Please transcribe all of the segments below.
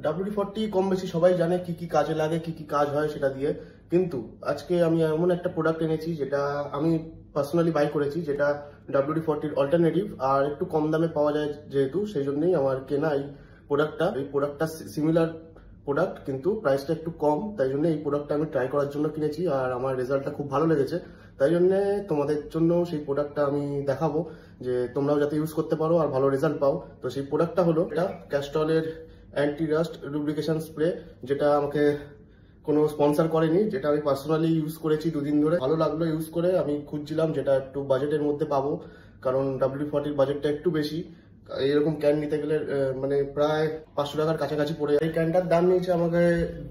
WD-40 কম বেশি সবাই জানে কি কি কাজে লাগে, কি কি কাজ হয় সেটা দিয়ে। কিন্তু আজকে আমি এমন একটা প্রোডাক্ট এনেছি যেটা আমি পার্সোনালি বাই করেছি, যেটা WD-40 অল্টারনেটিভ আর একটু কম দামে পাওয়া যায় যেহেতু, সেই জন্যই আমার কেনা এই প্রোডাক্টটা সিমিলার প্রোডাক্ট কিন্তু প্রাইসটা একটু কম, তাই জন্য এই প্রোডাক্টটা আমি ট্রাই করার জন্য কিনেছি আর আমার রেজাল্টটা খুব ভালো লেগেছে। তাই জন্য তোমাদের জন্য সেই প্রোডাক্টটা আমি দেখাবো যে তোমরাও যাতে ইউজ করতে পারো আর ভালো রেজাল্ট পাও। তো সেই প্রোডাক্টটা হলো এটা ক্যাস্ট্রলের অ্যান্টি রাস্ট লুব্রিকেশন স্প্রে, যেটা আমাকে কোনো স্পন্সর করেনি, যেটা আমি পার্সোনালি ইউজ করেছি 2 দিন ধরে। ভালো লাগলো ইউজ করে। আমি খুঁজছিলাম যেটা একটু বাজেটের মধ্যে পাবো, কারণ WD-40 বাজেটটা একটু বেশি। এরকম ক্যান নিতে গেলে মানে প্রায় 500 টাকার কাছাকাছি পড়ে যায়। এই ক্যানটার দাম নিয়েছে আমাকে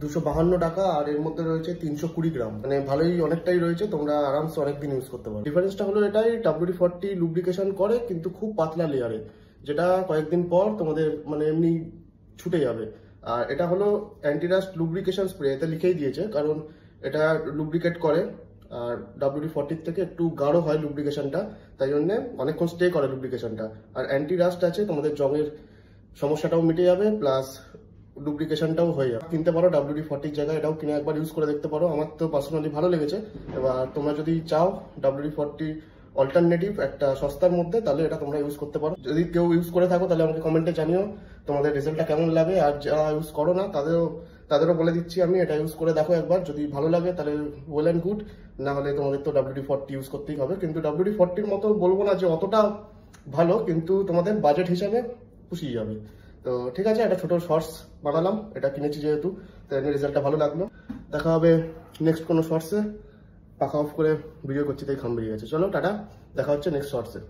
252 টাকা আর এর মধ্যে রয়েছে 320 গ্রাম, মানে ভালোই অনেকটাই রয়েছে। তোমরা আরামসে অনেকদিন ইউজ করতে পারো। ডিফারেন্সটা হলো এটাই, WD-40 লুব্রিকেশন করে কিন্তু খুব পাতলা লেয়ারে, যেটা কয়েকদিন পর তোমাদের মানে এমনি ছুটে যাবে। আর এটা হলো অ্যান্টিরাস্ট লুব্রিকেশন স্প্রে, এতে লিখেই দিয়েছে, কারণ এটা লুব্রিকেট করে আর WD-40 থেকে একটু গাঢ় হয় লুব্রিকেশনটা, তাই জন্য অনেকক্ষণ স্টে করে লুব্রিকেশনটা। আর অ্যান্টি রাস্ট আছে, তোমাদের জংয়ের সমস্যাটাও মিটে যাবে, প্লাস লুব্রিকেশনটাও হয়ে যাবে। কিনতে পারো WD-40 জায়গায় এটাও কিনে একবার ইউজ করে দেখতে পারো। আমার তো পার্সোনালি ভালো লেগেছে। এবার তোমরা যদি চাও WD-40 অল্টারনেটিভ একটা সস্তার মধ্যে, তাহলে এটা তোমরা ইউজ করতে পারো। যদি কেউ ইউজ করে থাকো তাহলে আমাকে কমেন্টে জানিও তোমাদের রেজাল্টটা কেমন লাগে। আর যারা ইউজ করো না তাদেরও বলে দিচ্ছি আমি, এটা ইউজ করে দেখো একবার। যদি ভালো লাগে তাহলে ওয়েল অ্যান্ড গুড, না হলে তোমাদের তো WD-40 ইউজ করতেই হবে। কিন্তু WD-40 মতো বলবো না যে অতটা ভালো, কিন্তু তোমাদের বাজেট হিসাবে পুষিয়ে যাবে। তো ঠিক আছে, একটা ছোট শর্টস বানালাম, এটা কিনেছি যেহেতু, তাই রেজাল্টটা ভালো লাগলো। দেখা হবে নেক্সট কোনো শর্টসে। পাখা অফ করে ভিডিও করছি তাই খাম বেরিয়ে গেছে। চলো টাটা, দেখা হচ্ছে নেক্সট শর্টসে।